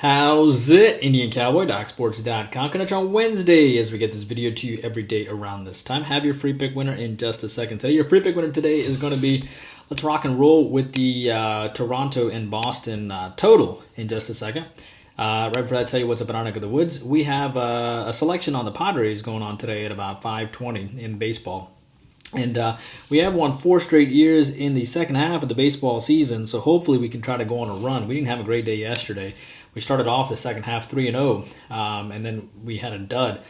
How's it? Indian Cowboy, DocSports.com. Coming on Wednesday as we get this video to you every day around this time. Have your free pick winner in just a second today. Your free pick winner today is going to be, let's rock and roll with the Toronto and Boston total in just a second. Right before I tell you what's up in our neck of the woods, we have a selection on the Padres going on today at about 5:20 in baseball. And we have won 4 straight years in the second half of the baseball season, so hopefully we can try to go on a run. We didn't have a great day yesterday. We started off the second half 3-0, and then we had a dud,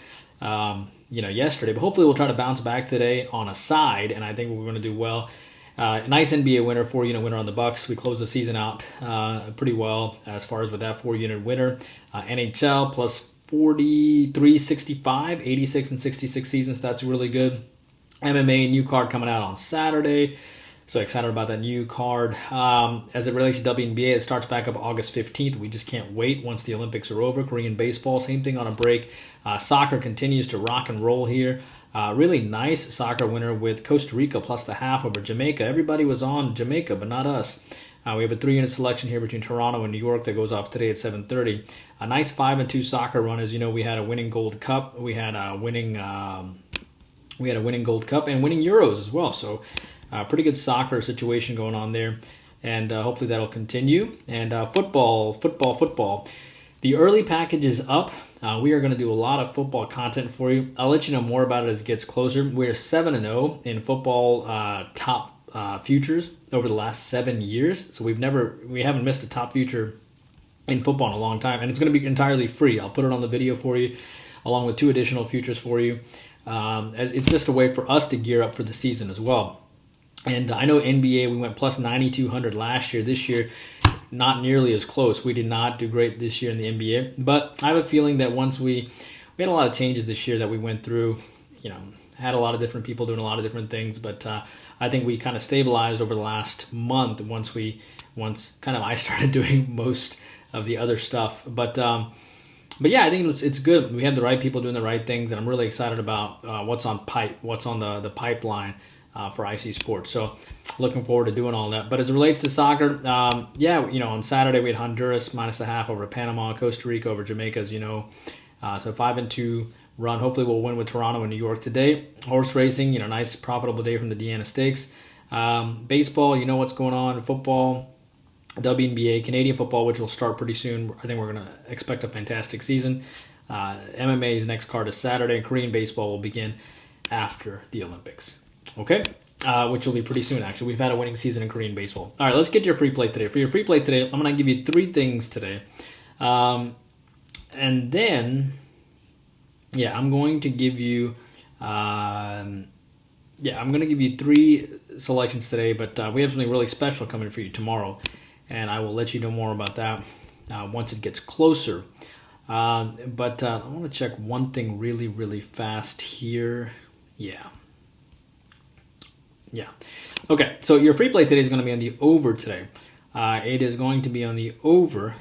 yesterday. But hopefully we'll try to bounce back today on a side, and I think we're going to do well. Nice NBA winner, 4-unit winner on the Bucks. We closed the season out pretty well as far as with that 4-unit winner. NHL plus 43.65, 86 and 66 seasons. That's really good. MMA new card coming out on Saturday. So excited about that new card. As it relates to WNBA, it starts back up August 15th. We just can't wait once the Olympics are over. Korean baseball, same thing on a break. Soccer continues to rock and roll here. Really nice soccer winner with Costa Rica plus the half over Jamaica. Everybody was on Jamaica, but not us. We have a 3-unit selection here between Toronto and New York that goes off today at 7:30. A nice 5-2 soccer run. As you know, we had a winning Gold Cup. We had a winning Gold Cup and winning Euros as well. So pretty good soccer situation going on there. And hopefully that'll continue. And football. The early package is up. We are going to do a lot of football content for you. I'll let you know more about it as it gets closer. We're 7-0 in football top futures over the last 7 years. So we haven't missed a top future in football in a long time. And it's going to be entirely free. I'll put it on the video for you along with 2 additional futures for you. It's just a way for us to gear up for the season as well. And I know NBA, we went plus 9,200 last year. This year, not nearly as close. We did not do great this year in the NBA. But I have a feeling that once we had a lot of changes this year that we went through, had a lot of different people doing a lot of different things. But I think we kind of stabilized over the last month once kind of I started doing most of the other stuff. But yeah, I think it's good. We have the right people doing the right things, and I'm really excited about what's on the pipeline for IC Sports. So looking forward to doing all that. But as it relates to soccer, on Saturday we had Honduras minus the half over Panama, Costa Rica over Jamaica, as you know. So 5-2 run. Hopefully we'll win with Toronto and New York today. Horse racing, nice profitable day from the Deanna Stakes. Baseball, you know what's going on. Football. WNBA, Canadian football, which will start pretty soon. I think we're going to expect a fantastic season. MMA's next card is Saturday, and Korean baseball will begin after the Olympics. Okay? Which will be pretty soon, actually. We've had a winning season in Korean baseball. All right, let's get to your free play today. For your free play today, I'm going to give you 3 things today. And then, I'm going to give you... I'm going to give you 3 selections today, but we have something really special coming for you tomorrow. And I will let you know more about that once it gets closer. But I want to check one thing really, really fast here. Yeah. Okay, so your free play today is going to be on the over today. It is going to be on the over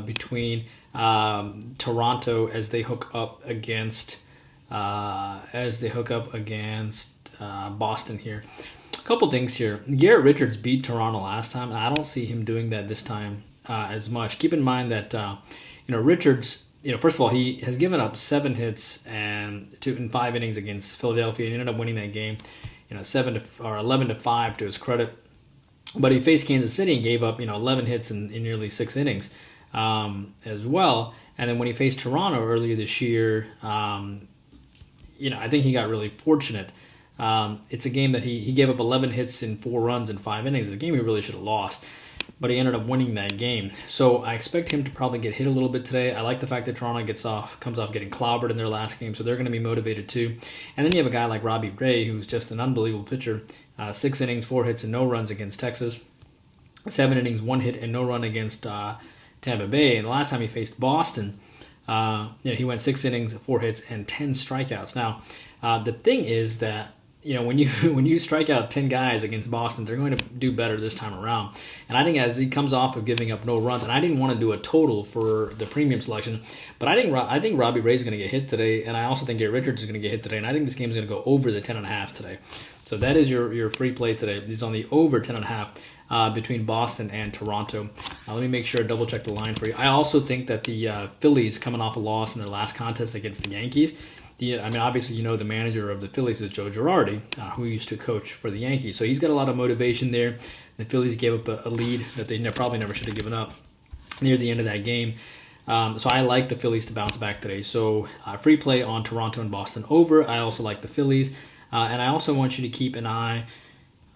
between Toronto as they hook up against Boston here. A couple things here. Garrett Richards beat Toronto last time, and I don't see him doing that this time as much. Keep in mind that Richards, first of all, he has given up 7 hits in 5 innings against Philadelphia, and he ended up winning that game, 11-5 to his credit. But he faced Kansas City and gave up 11 hits in nearly 6 innings as well. And then when he faced Toronto earlier this year, I think he got really fortunate. It's a game that he gave up 11 hits in 4 runs in 5 innings. It's a game he really should have lost, but he ended up winning that game. So I expect him to probably get hit a little bit today. I like the fact that Toronto comes off getting clobbered in their last game, so they're going to be motivated too. And then you have a guy like Robbie Ray, who's just an unbelievable pitcher. 6 innings, 4 hits, and no runs against Texas. 7 innings, 1 hit, and no run against Tampa Bay. And the last time he faced Boston, he went 6 innings, 4 hits, and 10 strikeouts. Now, the thing is that when you strike out 10 guys against Boston, they're going to do better this time around. And I think as he comes off of giving up no runs, and I didn't want to do a total for the premium selection, but I think Robbie Ray is going to get hit today, and I also think Garrett Richards is going to get hit today, and I think this game is going to go over the 10.5 today. So that is your free play today. It's on the over 10.5. between Boston and Toronto. Let me make sure I double check the line for you. I also think that the Phillies, coming off a loss in their last contest against the Yankees, obviously, the manager of the Phillies is Joe Girardi, who used to coach for the Yankees. So he's got a lot of motivation there. The Phillies gave up a lead that they probably never should have given up near the end of that game. So I like the Phillies to bounce back today. So free play on Toronto and Boston over. I also like the Phillies. And I also want you to keep an eye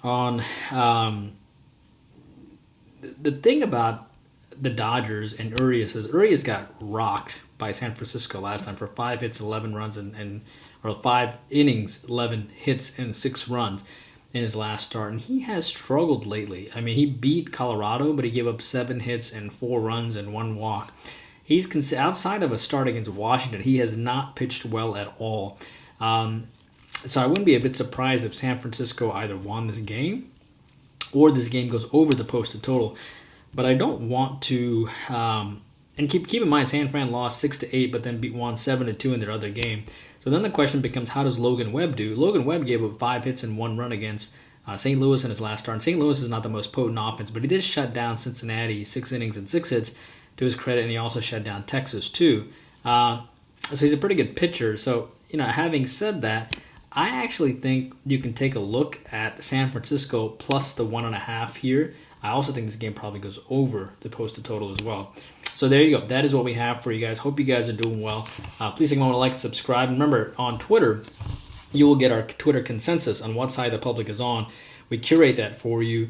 on the thing about the Dodgers and Urias is Urias got rocked by San Francisco last time for 5 hits, 11 runs, or 5 innings, 11 hits, and 6 runs in his last start. And he has struggled lately. I mean, he beat Colorado, but he gave up 7 hits and 4 runs and 1 walk. He's outside of a start against Washington, he has not pitched well at all. So I wouldn't be a bit surprised if San Francisco either won this game or this game goes over the posted total. But I don't want to, and keep in mind, San Fran lost 6-8, but then won 7-2 in their other game. So then the question becomes, how does Logan Webb do? Logan Webb gave up 5 hits and 1 run against St. Louis in his last start. And St. Louis is not the most potent offense, but he did shut down Cincinnati 6 innings and 6 hits to his credit, and he also shut down Texas too. So he's a pretty good pitcher. So, having said that, I actually think you can take a look at San Francisco plus the 1.5 here. I also think this game probably goes over the posted total as well. So there you go. That is what we have for you guys. Hope you guys are doing well. Please take a moment to like and subscribe. Remember, on Twitter, you will get our Twitter consensus on what side the public is on. We curate that for you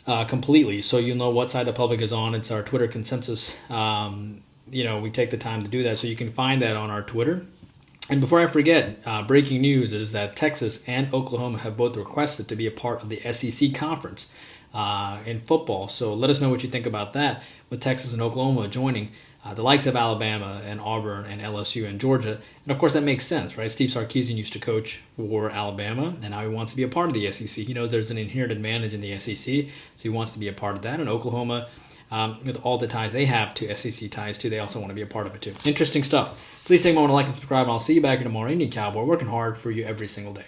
completely, so you'll know what side the public is on. It's our Twitter consensus. We take the time to do that, so you can find that on our Twitter. And before I forget, breaking news is that Texas and Oklahoma have both requested to be a part of the SEC conference in football. So let us know what you think about that, with Texas and Oklahoma joining the likes of Alabama and Auburn and LSU and Georgia. And of course, that makes sense, right? Steve Sarkisian used to coach for Alabama, and now he wants to be a part of the SEC. He knows there's an inherent advantage in the SEC, so he wants to be a part of that. And Oklahoma, with all the ties they have to SEC ties too, they also want to be a part of it too. Interesting stuff. Please take a moment to like and subscribe, and I'll see you back here tomorrow. Indian Cowboy, working hard for you every single day.